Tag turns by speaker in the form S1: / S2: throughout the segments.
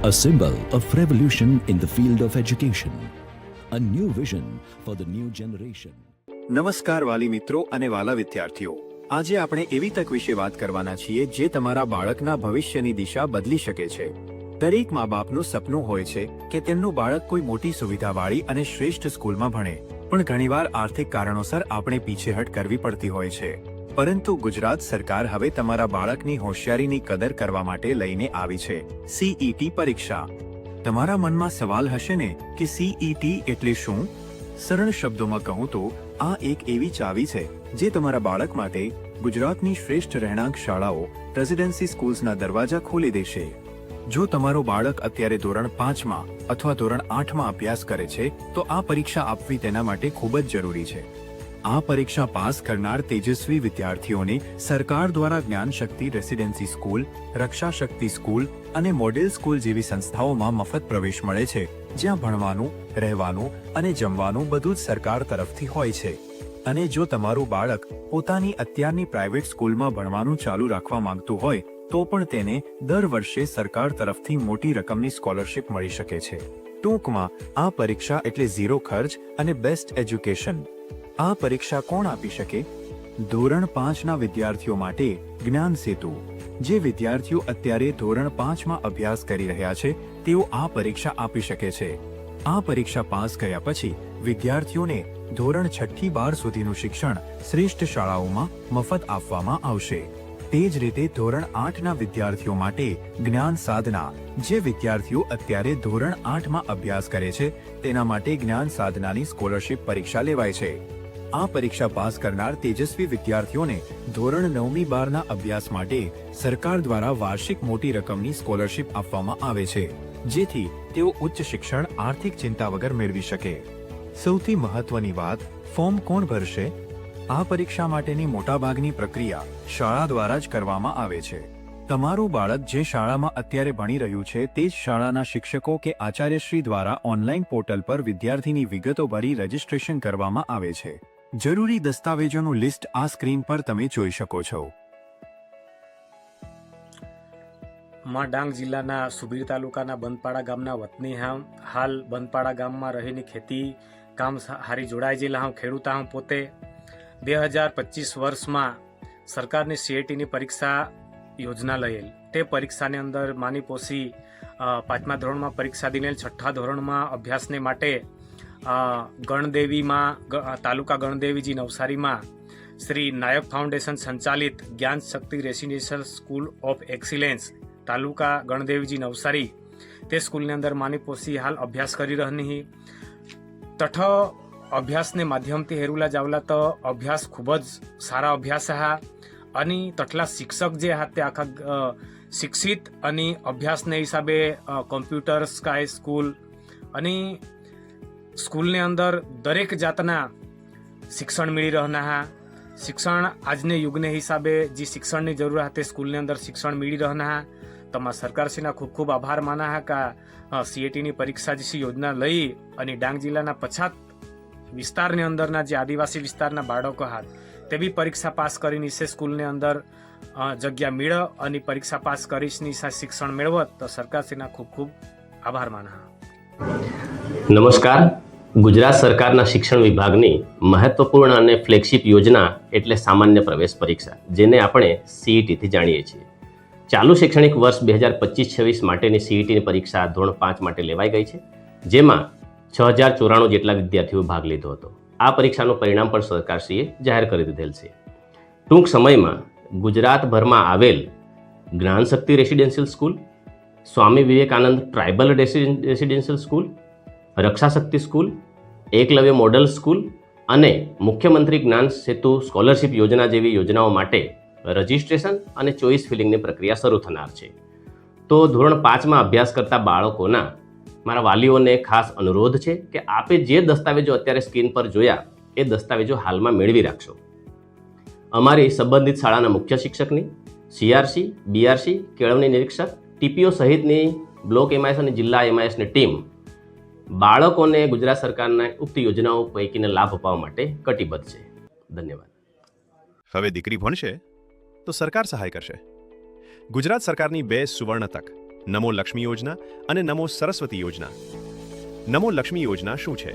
S1: a symbol of revolution in the field of education, a new vision for the new generation.
S2: નમસ્કાર વાલી મિત્રો અને વાલા વિદ્યાર્થીઓ, આજે આપણે એવી તક વિશે વાત કરવાના છીએ જે તમારા બાળકના ભવિષ્યની દિશા બદલી શકે છે. દરેક મા બાપનું સપનું હોય છે કે તેમનું બાળક કોઈ મોટી સુવિધાવાળી અને શ્રેષ્ઠ સ્કૂલમાં ભણે, પણ ઘણીવાર આર્થિક કારણોસર આપણે પીછેહટ કરવી પડતી હોય છે. પરંતુ ગુજરાત સરકાર હવે તમારા બાળકની હોશિયારીની કદર કરવા માટે લઈને આવી છે સીઈટી પરીક્ષા. તમારા મનમાં સવાલ હશે ને કે સીઈટી એટલે શું? સરળ શબ્દોમાં કહું તો આ એક એવી ચાવી છે જે તમારા બાળક માટે ગુજરાતની શ્રેષ્ઠ રહેણાંક શાળાઓ રેઝિડેન્સી સ્કૂલ્સના દરવાજા ખોલી દેશે. જો તમારું બાળક અત્યારે ધોરણ 5માં અથવા ધોરણ 8માં અભ્યાસ કરે છે તો આ પરીક્ષા આપવી તેના માટે ખૂબ જ જરૂરી છે. આ પરીક્ષા પાસ કરનાર તેજસ્વી વિદ્યાર્થીઓને સરકાર દ્વારા જ્ઞાન શક્તિ રેસિડેન્સી સ્કૂલ, રક્ષા શક્તિ સ્કૂલ અને મોડેલ સ્કૂલ જેવી સંસ્થાઓમાં મફત પ્રવેશ મળે છે, જ્યાં ભણવાનું, રહેવાનું અને જમવાનું બધું જ સરકાર તરફથી હોય છે. અને જો તમારું બાળક પોતાની અત્યારની પ્રાઇવેટ સ્કૂલમાં ભણવાનું ચાલુ રાખવા માંગતું હોય તો પણ તેને દર વર્ષે સરકાર તરફથી મોટી રકમની સ્કોલરશિપ મળી શકે છે. ટૂંકમાં આ પરીક્ષા એટલે ઝીરો ખર્ચ અને બેસ્ટ એજ્યુકેશન. આ પરીક્ષા કોણ આપી શકે? ધોરણ 5ના વિદ્યાર્થીઓ માટે જ્ઞાન સેતુ. જે વિદ્યાર્થીઓ અત્યારે ધોરણ 5માં અભ્યાસ કરી રહ્યા છે તેઓ આ પરીક્ષા આપી શકે છે. આ પરીક્ષા પાસ કર્યા પછી વિદ્યાર્થીઓને ધોરણ 6 થી 12 સુધીનું શિક્ષણ શ્રેષ્ઠ શાળાઓમાં મફત આપવામાં આવશે. તે જ રીતે ધોરણ 8ના વિદ્યાર્થીઓ માટે જ્ઞાન સાધના. જે વિદ્યાર્થીઓ અત્યારે ધોરણ 8માં અભ્યાસ કરે છે તેના માટે જ્ઞાન સાધનાની સ્કોલરશિપ પરીક્ષા લેવાય છે. આ પરીક્ષા પાસ કરનાર તેજસ્વી વિદ્યાર્થીઓને ધોરણ 9મી 12ના અભ્યાસ માટે સરકાર દ્વારા વાર્ષિક મોટી રકમની સ્કોલરશિપ આપવામાં આવે છે, જેથી તેઓ ઉચ્ચ શિક્ષણ આર્થિક ચિંતા વગર મેળવી શકે. સૌથી મહત્વની વાત, ફોર્મ કોણ ભરશે? આ પરીક્ષા માટેની મોટાભાગની પ્રક્રિયા શાળા દ્વારા જ કરવામાં આવે છે. તમારું બાળક જે શાળામાં અત્યારે ભણી રહ્યું છે તે જ શાળાના શિક્ષકો કે આચાર્યશ્રી દ્વારા ઓનલાઈન પોર્ટલ પર વિદ્યાર્થીની વિગતો ભરી રજીસ્ટ્રેશન કરવામાં આવે છે. જરૂરી દસ્તાવેજોનું લિસ્ટ આ સ્ક્રીન પર તમે જોઈ શકો છો.
S3: ડાંગ જિલ્લાના સુબીર તાલુકાના બંધપાડા ગામના વતની હાલ બંધપાડા ગામમાં રહીને ખેતી કામ હારી જોડાઈ જેલા ખેડૂત પોતે 2025 વર્ષમાં સરકારની સીઈટીની પરીક્ષા યોજના લયેલ. તે પરીક્ષાની અંદર માની પોસી 5મા ધોરણમાં પરીક્ષા દિનેલ 6ઠ્ઠા ધોરણમાં અભ્યાસને માટે ગણદેવીમાં તાલુકા ગણદેવીજી નવસારીમાં શ્રી નાયક ફાઉન્ડેશન સંચાલિત જ્ઞાન શક્તિ રેસિડેન્શિયલ સ્કૂલ ઓફ એક્સિલેન્સ તાલુકા ગણદેવીજી નવસારી તે સ્કૂલની અંદર માની પોસી હાલ અભ્યાસ કરી રહી. તઠ અભ્યાસને માધ્યમથી હેરુલા જાવલા તો અભ્યાસ ખૂબ જ સારા અભ્યાસ હા અને તટલા શિક્ષક જે હતા તે આખા શિક્ષિત અને અભ્યાસને હિસાબે કોમ્પ્યુટર સ્કાય સ્કૂલ અને સ્કૂલની અંદર દરેક જાતના શિક્ષણ મળી રહેના. શિક્ષણ આજને યુગને હિસાબે જે શિક્ષણની જરૂર હતી સ્કૂલની અંદર શિક્ષણ મળી રહેના. તમારા સરકારશ્રીના ખૂબ ખૂબ આભાર માના હા કે સીઈટીની પરીક્ષા જે યોજના લઈ અને ડાંગ જિલ્લાના પછાત વિસ્તારની અંદરના જે આદિવાસી વિસ્તારના બાળકો હાથ તે બી પરીક્ષા પાસ કરીને સ્કૂલની અંદર જગ્યા મેળવ અને પરીક્ષા પાસ કરીને શિક્ષણ મેળવત તો સરકારશ્રીના ખૂબ ખૂબ આભાર માના.
S4: નમસ્કાર. ગુજરાત સરકારના શિક્ષણ વિભાગની મહત્વપૂર્ણ અને ફ્લેગશિપ યોજના એટલે સામાન્ય પ્રવેશ પરીક્ષા, જેને આપણે સીઈટીથી જાણીએ છીએ. ચાલુ શૈક્ષણિક વર્ષ 2025-26 માટેની સીઈટીની પરીક્ષા ધોરણ 5 માટે લેવાઈ ગઈ છે, જેમાં 6094 જેટલા વિદ્યાર્થીઓ ભાગ લીધો હતો. આ પરીક્ષાનું પરિણામ પણ સરકારશ્રીએ જાહેર કરી દીધેલ છે. ટૂંક સમયમાં ગુજરાતભરમાં આવેલ જ્ઞાન શક્તિ residential school, Swami Vivekananda tribal residential school, રક્ષા શક્તિ સ્કૂલ, એકલવ્ય મોડલ સ્કૂલ અને મુખ્યમંત્રી જ્ઞાન સેતુ સ્કોલરશિપ યોજના જેવી યોજનાઓ માટે રજિસ્ટ્રેશન અને ચોઇસ ફિલિંગની પ્રક્રિયા શરૂ થનાર છે. તો ધોરણ 5માં અભ્યાસ કરતા બાળકોના મારા વાલીઓને ખાસ અનુરોધ છે કે આપે જે દસ્તાવેજો અત્યારે સ્ક્રીન પર જોયા એ દસ્તાવેજો હાલમાં મેળવી રાખશો. અમારી સંબંધિત શાળાના મુખ્ય શિક્ષકની, સીઆરસી, બીઆરસી, કેળવણી નિરીક્ષક, ટીપીઓ સહિતની બ્લોક એમઆઈએસ અને જિલ્લા એમઆઈએસની ટીમ બાળકોને ગુજરાત સરકારના ઉક્ત યોજનાઓ પૈકીને લાભ અપાવવા માટે કટિબદ્ધ છે. ધન્યવાદ.
S5: હવે દીકરી ભણશે તો સરકાર સહાય કરશે. ગુજરાત સરકારની 2 સુવર્ણ તક નમો લક્ષ્મી યોજના અને નમો સરસ્વતી યોજના. નમો લક્ષ્મી યોજના શું છે?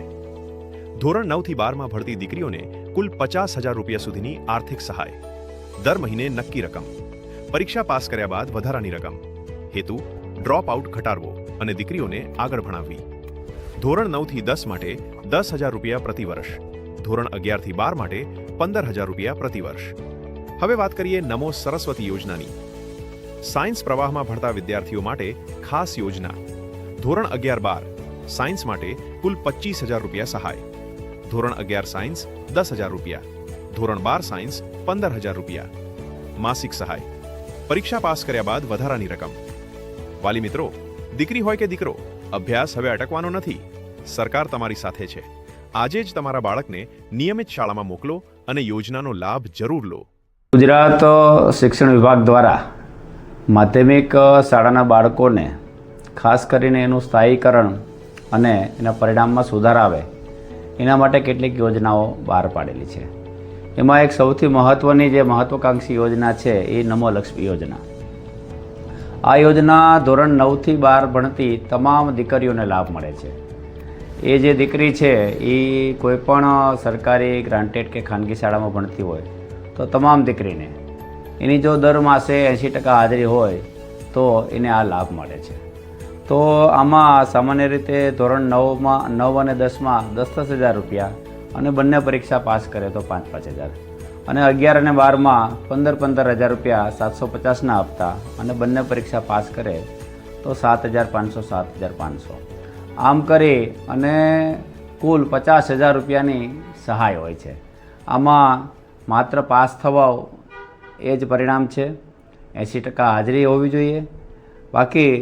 S5: ધોરણ 9 થી 12 માં ભણતી દીકરીઓને કુલ 50,000 રૂપિયા સુધીની આર્થિક સહાય. દર મહિને નક્કી રકમ. પરીક્ષા પાસ કર્યા બાદ વધારાની રકમ. હેતુ ડ્રોપ આઉટ ઘટાડવો અને દીકરીઓને આગળ ભણાવવી. ધોરણ 9 થી 10 માટે 10,000 રૂપિયા પ્રતિ વર્ષ. ધોરણ 11 થી 12 માટે 15,000 રૂપિયા પ્રતિ વર્ષ. હવે વાત કરીએ નમો સરસ્વતી યોજનાની. સાયન્સ પ્રવાહમાં ભણતા વિદ્યાર્થીઓ માટે ખાસ યોજના. ધોરણ 11-12 સાયન્સ માટે કુલ 25,000 રૂપિયા સહાય. ધોરણ 11 સાયન્સ 10,000 રૂપિયા. ધોરણ 12 સાયન્સ 15,000 રૂપિયા. માસિક સહાય. પરીક્ષા પાસ કર્યા બાદ વધારાની રકમ. વાલી મિત્રો, દીકરી હોય કે દીકરો, અભ્યાસ હવે અટકવાનો નથી. સરકાર તમારી સાથે છે. આજે જ તમારા બાળકને નિયમિત શાળામાં મોકલો અને યોજનાનો લાભ જરૂર લો.
S6: ગુજરાત શિક્ષણ વિભાગ દ્વારા માધ્યમિક શાળાના બાળકોને ખાસ કરીને એનું સ્થાયીકરણ અને એના પરિણામમાં સુધાર આવે એના માટે કેટલીક યોજનાઓ બહાર પાડેલી છે. એમાં એક સૌથી મહત્ત્વની જે મહત્વાકાંક્ષી યોજના છે એ નમો લક્ષ્મી યોજના. આ યોજના ધોરણ 9 થી 12 ભણતી તમામ દીકરીઓને લાભ મળે છે. એ જે દીકરી છે એ કોઈપણ સરકારી ગ્રાન્ટેડ કે ખાનગી શાળામાં ભણતી હોય તો તમામ દીકરીને એની જો દર માસે 80% હાજરી હોય તો એને આ લાભ મળે છે. તો આમાં સામાન્ય રીતે ધોરણ 9 અને 10માં 10,000 રૂપિયા અને બંને પરીક્ષા પાસ કરે તો 5,000 અને 11 અને 12માં 15,000 રૂપિયા 750ના હપ્તા અને બંને પરીક્ષા પાસ કરે તો 7,500. આમ કરી અને કુલ 50,000 રૂપિયાની સહાય હોય છે. આમાં માત્ર પાસ થવા એ જ પરિણામ છે. 80% હાજરી હોવી જોઈએ. બાકી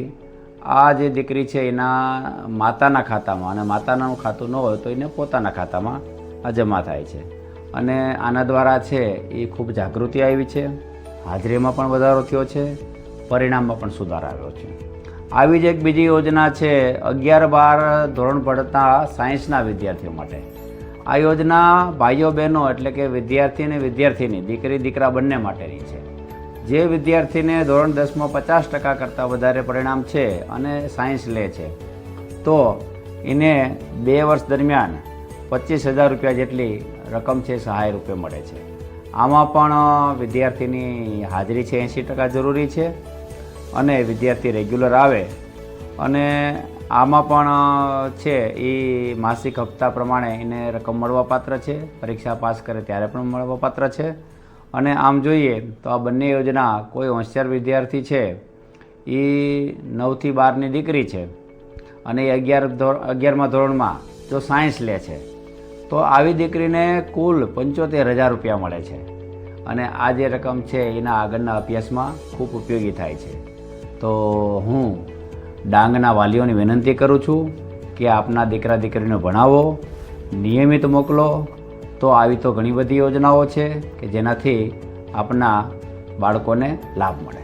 S6: આ જે દીકરી છે એના માતાના ખાતામાં, અને માતાનું ખાતું ન હોય તો એને પોતાના ખાતામાં આ જમા થાય છે. અને આના દ્વારા છે એ ખૂબ જાગૃતિ આવી છે. હાજરીમાં પણ વધારો થયો છે, પરિણામમાં પણ સુધાર આવ્યો છે. આવી જ એક બીજી યોજના છે 11-12 ધોરણ ભણતા સાયન્સના વિદ્યાર્થીઓ માટે. આ યોજના ભાઈઓ બહેનો એટલે કે વિદ્યાર્થી અને વિદ્યાર્થીની, દીકરી દીકરા બંને માટેની છે. જે વિદ્યાર્થીને ધોરણ 10માં 50% કરતાં વધારે પરિણામ છે અને સાયન્સ લે છે તો એને 2 વર્ષ દરમિયાન 25,000 રૂપિયા જેટલી રકમ છે સહાય રૂપે મળે છે. આમાં પણ વિદ્યાર્થીની હાજરી છે 80% જરૂરી છે અને વિદ્યાર્થી રેગ્યુલર આવે. અને આમાં પણ છે એ માસિક હપ્તા પ્રમાણે એને રકમ મળવાપાત્ર છે. પરીક્ષા પાસ કરે ત્યારે પણ મળવાપાત્ર છે. અને આમ જોઈએ તો આ બંને યોજના કોઈ હોશિયાર વિદ્યાર્થી છે એ 9 થી 12ની દીકરી છે અને એ 11મા ધોરણમાં જો સાયન્સ લે છે તો આવી દીકરીને કુલ 75,000 રૂપિયા મળે છે. અને આ જે રકમ છે એના આગળના અભ્યાસમાં ખૂબ ઉપયોગી થાય છે. તો હું ડાંગના વાલીઓને વિનંતી કરું છું કે આપના દીકરા દીકરીને ભણાવો, નિયમિત મોકલો. તો આવી તો ઘણી બધી યોજનાઓ છે કે જેનાથી આપના બાળકોને લાભ મળે.